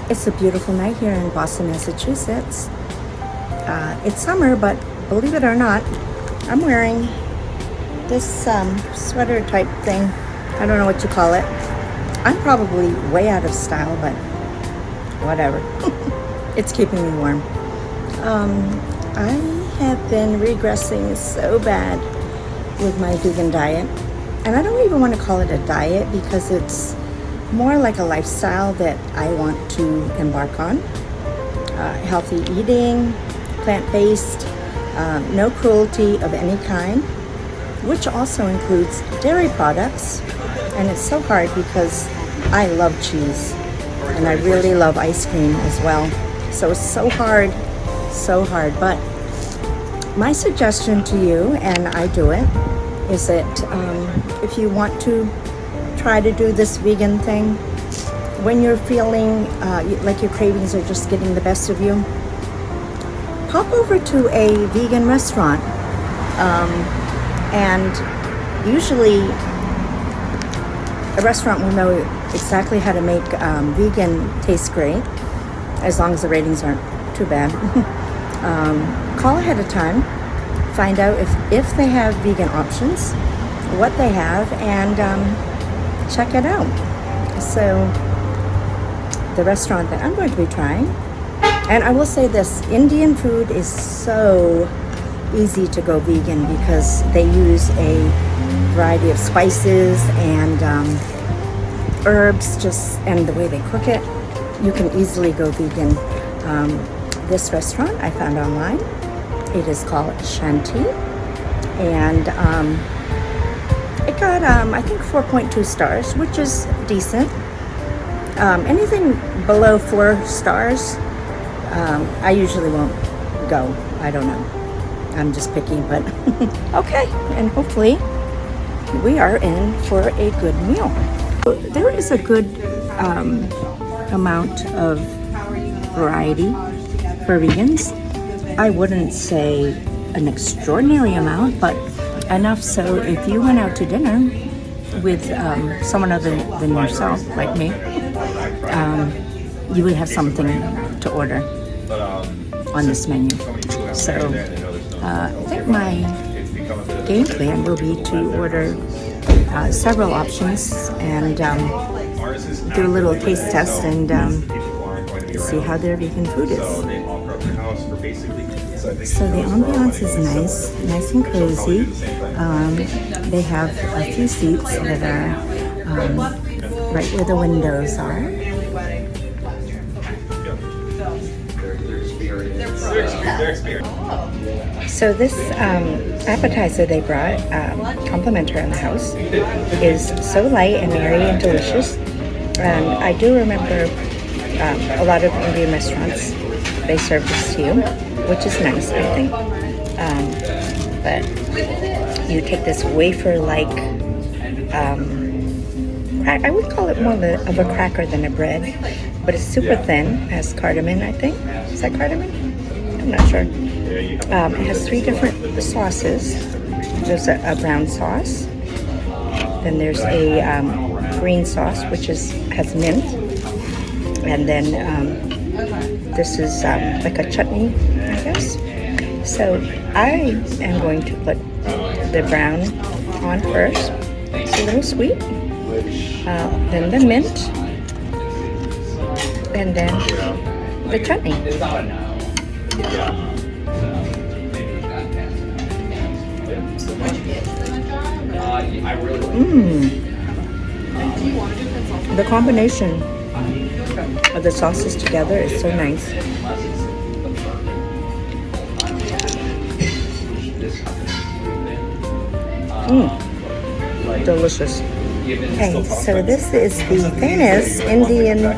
It's a beautiful night here in Boston, Massachusetts. It's summer, but believe it or not, I'm wearing this sweater type thing. I don't know what you call it. I'm probably way out of style, but whatever. It's keeping me warm. I have been regressing so bad with my vegan diet. And I don't even want to call it a diet because it's more like a lifestyle that I want to embark on. Healthy eating, plant-based, no cruelty of any kind, which also includes dairy products. And it's so hard because I love cheese and I really love ice cream as well. So it's so hard. But my suggestion to you, and I do it, is that if you want to try to do this vegan thing, when you're feeling like your cravings are just getting the best of you, pop over to a vegan restaurant. And usually a restaurant will know exactly how to make vegan taste great, as long as the ratings aren't too bad. Call ahead of time, find out if they have vegan options, what they have, and check it out. So the restaurant that I'm going to be trying, and I will say this, Indian food is so easy to go vegan because they use a variety of spices and herbs, and the way they cook it, you can easily go vegan. This restaurant I found online. It is called Shanti, and it got I think 4.2 stars, which is decent. Anything below 4 stars, I usually won't go. I don't know. I'm just picky, but okay. And hopefully we are in for a good meal. There is a good amount of variety for vegans. I wouldn't say an extraordinary amount, but enough so if you went out to dinner with someone other than yourself, like me, you would have something to order on this menu. So I think my game plan will be to order several options and do a little taste test and see how their vegan food is. So the ambiance is nice and cozy. They have a few seats that are right where the windows are. So this appetizer they brought, complimentary on the house, is so light and airy and delicious. And I do remember a lot of Indian restaurants, they serve this to you, which is nice, I think. But you take this wafer-like, I would call it more of a cracker than a bread, but it's super thin, has cardamom, I think. Is that cardamom? I'm not sure. It has 3 different sauces. There's a brown sauce. Then there's a green sauce, which has mint. And then this is like a chutney, I guess. So I am going to put the brown on first. It's a little sweet. Then the mint. And then the chutney. The combination of the sauces together is so nice. Delicious. Okay, so this is the famous Indian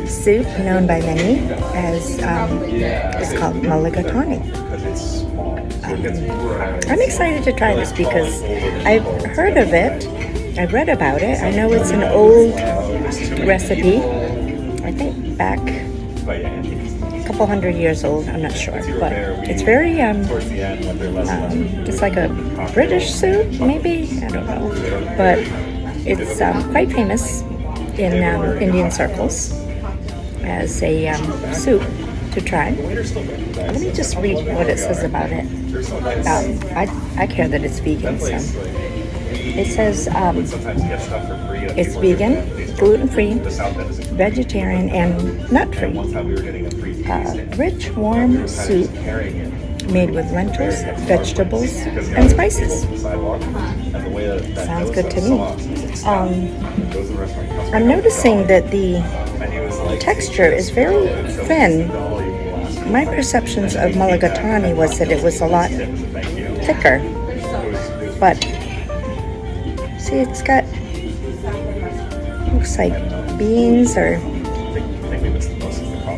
soup known by many as it's called mulligatawny. I'm excited to try this because I've heard of it, I've read about it. I know it's an old recipe, I think back a couple hundred years old, I'm not sure, but it's very, it's like a British soup, maybe, I don't know, but it's quite famous in Indian circles. as a soup to try. Let me just read what it says about it. I care that it's vegan, so it says it's vegan, gluten-free, vegetarian, and nut-free. Rich, warm soup made with lentils, vegetables, and spices. Sounds good to me. I'm noticing that the texture is very thin. My perceptions of mulligatawny was that it was a lot thicker, but see, it's got, looks like beans, or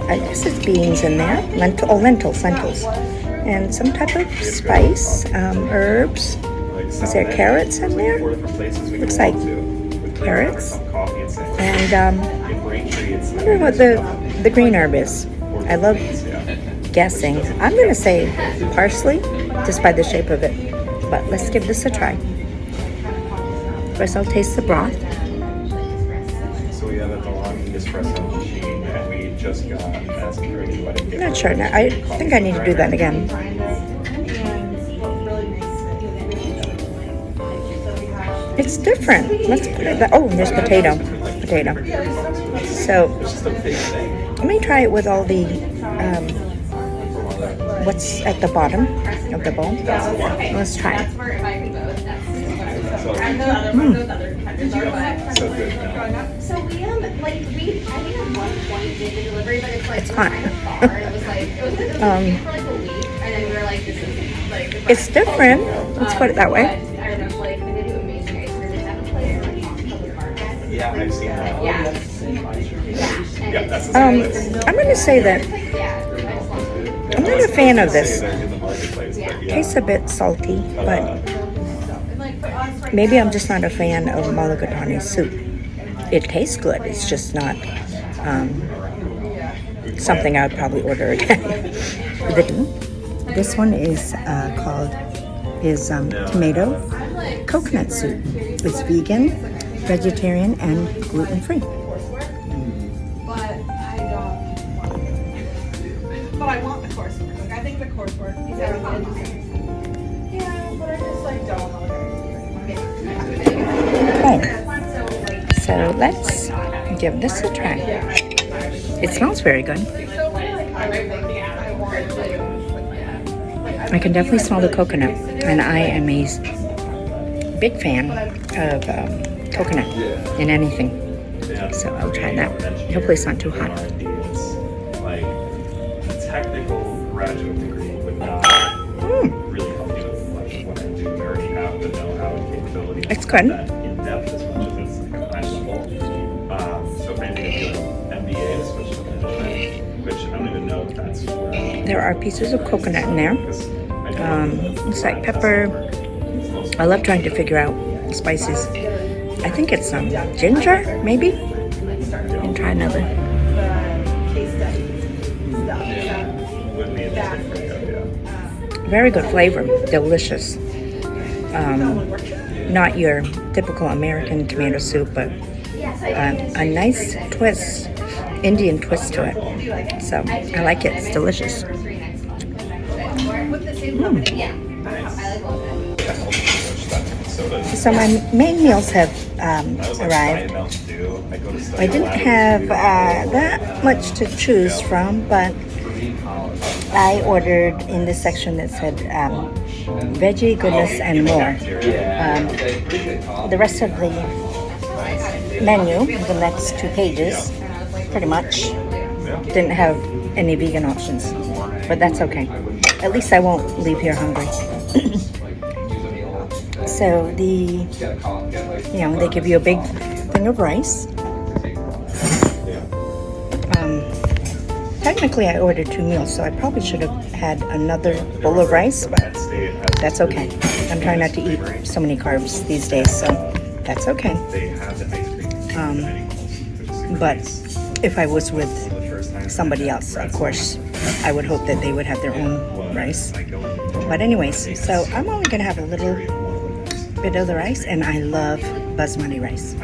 I guess it's beans in there. Lentils, and some type of spice, herbs. Is there carrots in there? Looks like carrots. And I wonder what the green herb is. I love guessing. I'm going to say parsley, just by the shape of it. But let's give this a try. First, I'll taste the broth. So we have a DeLonghi espresso machine, and we just got masquerade wedding. I'm not sure. Now, I think I need to do that again. It's different. Let's put it. Oh, there's potato. So let me try it with all the what's at the bottom of the bowl. Let's try it. So we have like I think at one point we did the delivery, but it's like It's fine. It was like for like a week, and then we were like, this is like It's different. Let's put it that way. I remember like they do amazing ice cream. They have a place like on public market. Yeah, I've seen that. Yeah. That's I'm going to say that I'm not a fan of this. Tastes a bit salty, but maybe I'm just not a fan of mulligatawny soup. It tastes good. It's just not something I would probably order again. This one is called tomato coconut soup. It's vegan, vegetarian, and gluten-free. But I want the coursework. Like, I think the coursework is everything. Yeah, but I just like don't know. Okay, so let's give this a try. It smells very good. I can definitely smell the coconut, and I am a big fan of coconut in anything. So I'll try that. Hopefully it's not too hot. Like a technical graduate degree would not really help you with much of what I do. You already have the know-how and capability. It's good. That in depth as much as it's like a high level. So if anything, if you have an MBA, especially management, which I don't even know if that's where. There are pieces of coconut in there. Looks like pepper. I love trying to figure out the spices. I think it's some ginger, maybe. And try another. Would be interesting for you, yeah. Very good flavor, delicious. Not your typical American tomato soup, but a nice twist, Indian twist to it. So I like it. It's delicious. So my main meals have arrived. I didn't have that much to choose from, but I ordered in this section that said veggie goodness and more. The rest of the menu, the next 2 pages, pretty much didn't have any vegan options, but that's okay. At least I won't leave here hungry. So they give you a big thing of rice. Technically, I ordered 2 meals, so I probably should have had another bowl of rice, but that's okay. I'm trying not to eat so many carbs these days, so that's okay. But if I was with somebody else, of course, I would hope that they would have their own rice. But anyways, so I'm only going to have a little bit of the rice, and I love basmati rice.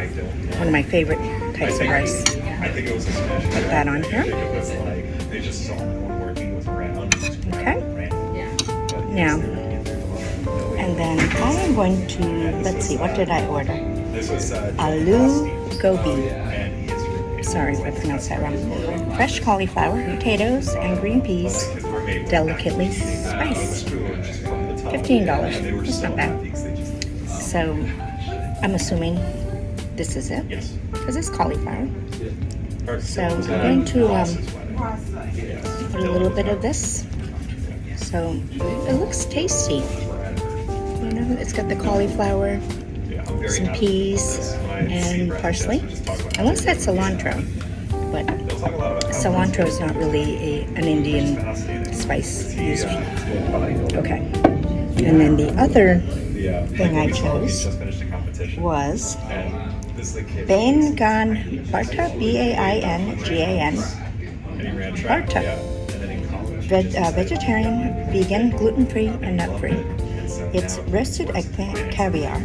One of my favorite types of rice. I think it was a smash. Put that on here. It was like they just saw no one working was around. Okay. But Now, no way. and then I am going to, let's see, what did I order? This was Aloo gobi. and he is really Sorry if I pronounced that wrong. Fresh cauliflower, potatoes, and green peas, delicately spiced. $15. That's not bad. So, I'm assuming this is it, Yes. because it's cauliflower. So, I'm going to put a little bit of this. So, it looks tasty. You know, it's got the cauliflower, some peas, and parsley. Unless that's cilantro, but cilantro is not really an Indian spice usually. Okay. And then the other thing I chose was Baingan Barta, Baingan, Barta. Vegetarian, vegan, gluten-free, and nut-free. It's roasted eggplant caviar,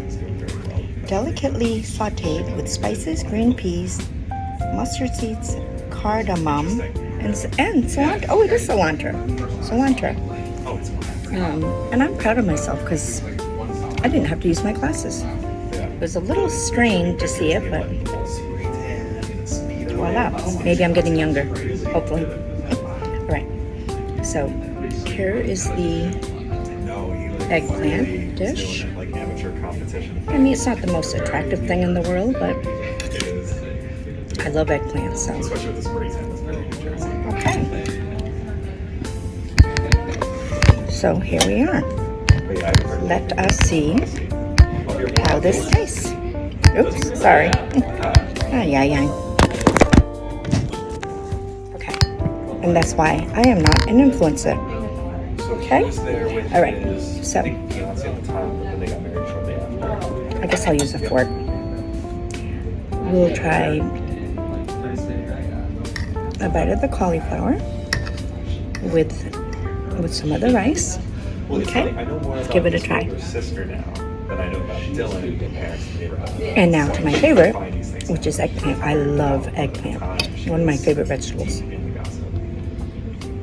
delicately sautéed with spices, green peas, mustard seeds, cardamom, and cilantro. Oh, it is cilantro. Cilantro. And I'm proud of myself because I didn't have to use my glasses. It was a little strained to see it, but voila. Maybe I'm getting younger, hopefully. All right. So here is the eggplant dish. I mean, it's not the most attractive thing in the world, but I love eggplant, so. Okay. So here we are. Let us see how this tastes. Oops, sorry. Ay, ay, ay. Okay. And that's why I am not an influencer. Okay? All right. So, I guess I'll use a fork. We'll try a bite of the cauliflower with some of the rice. Okay, let's give it a try. And now to my favorite, which is eggplant. I love eggplant. One of my favorite vegetables.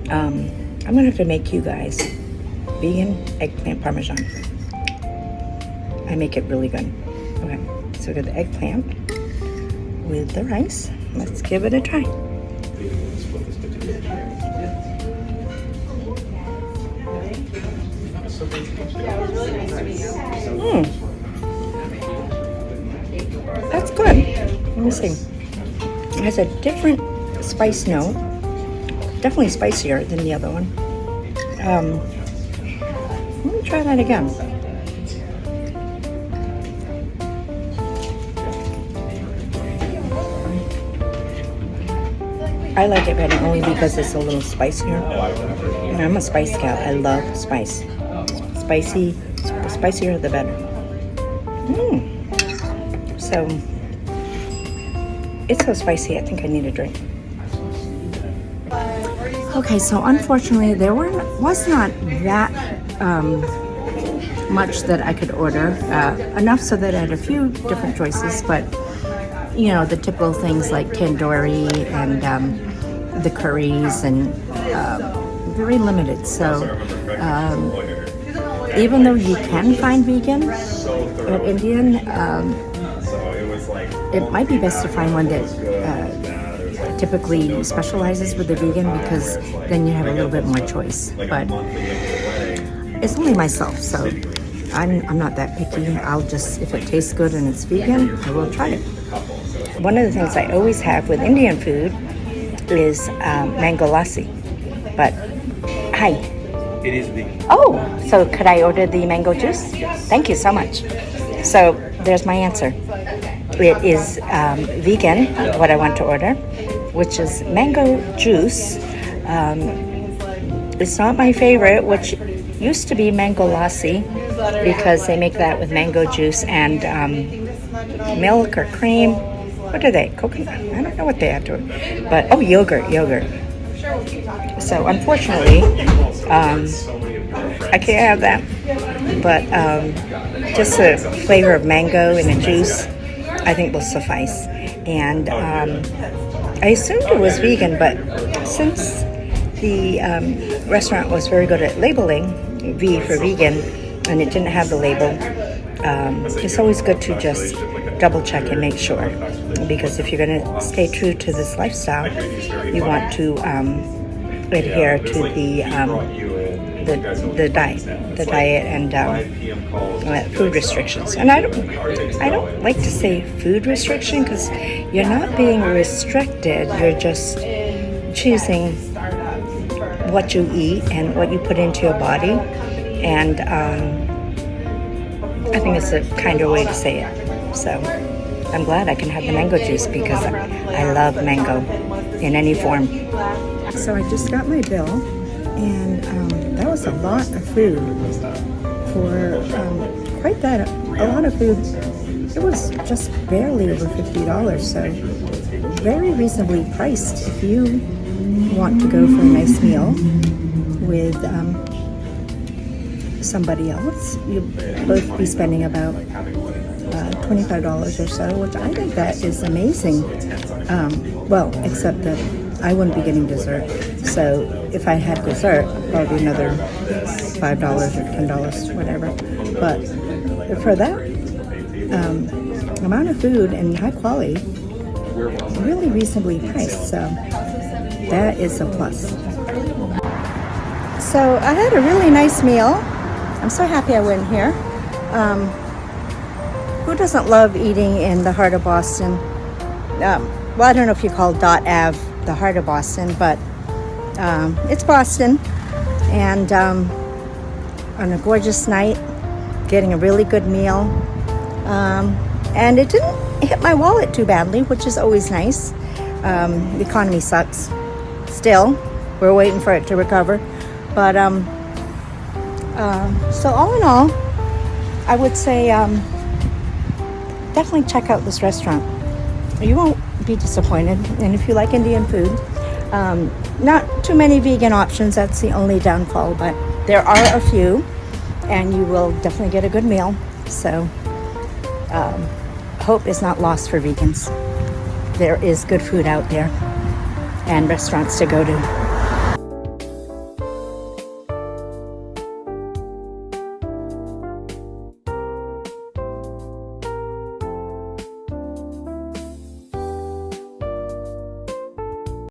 I'm gonna have to make you guys vegan eggplant parmesan. I make it really good. Okay, so we got the eggplant with the rice. Let's give it a try. That's good. Let me see. It has a different spice note. Definitely spicier than the other one. Let me try that again. I like it better only because it's a little spicier. And I'm a spice gal. I love spice. Spicy, the spicier the better. So, it's so spicy, I think I need a drink. Okay, so unfortunately there was not that much that I could order. Enough so that I had a few different choices, but you know, the typical things like tandoori and the curries and very limited. So even though you can find vegan at Indian, it might be best to find one that typically specializes with the vegan, because then you have a little bit more choice. But it's only myself, so I'm not that picky. I'll just, if it tastes good and it's vegan, I will try it. One of the things I always have with Indian food is mango lassi. But, hi. It is vegan. Oh, so could I order the mango juice? Thank you so much. So there's my answer. It is vegan, what I want to order, which is mango juice. It's not my favorite, which used to be mango lassi, because they make that with mango juice and milk or cream. What are they? Coconut? I don't know what they add to it. But, oh, yogurt. So, unfortunately, I can't have that. But just the flavor of mango in a juice, I think will suffice. And I assumed it was vegan, but since the restaurant was very good at labeling V for vegan, and it didn't have the label, it's always good to just double check and make sure. Because if you're going to stay true to this lifestyle, you want to adhere to the diet and food restrictions. And I don't like to say food restriction because you're not being restricted. You're just choosing what you eat and what you put into your body. And I think it's a kinder way to say it. So I'm glad I can have the mango juice because I love mango in any form. So I just got my bill, and that was a lot of food for quite a lot of food. It was just barely over $50, so very reasonably priced if you want to go for a nice meal with somebody else. You'll both be spending about $25 or so, which I think that is amazing. Well, except that I wouldn't be getting dessert. So if I had dessert, probably another $5 or $10, whatever. But for that amount of food and high quality, really reasonably priced. So that is a plus. So I had a really nice meal. I'm so happy I went here. Who doesn't love eating in the heart of Boston? Well, I don't know if you call Dot Ave the heart of Boston, but it's Boston. And on a gorgeous night, getting a really good meal. And it didn't hit my wallet too badly, which is always nice. The economy sucks. Still, we're waiting for it to recover. But so all in all, I would say definitely check out this restaurant. You won't be disappointed. And if you like Indian food, not too many vegan options. That's the only downfall, but there are a few, and you will definitely get a good meal. So hope is not lost for vegans. There is good food out there and restaurants to go to.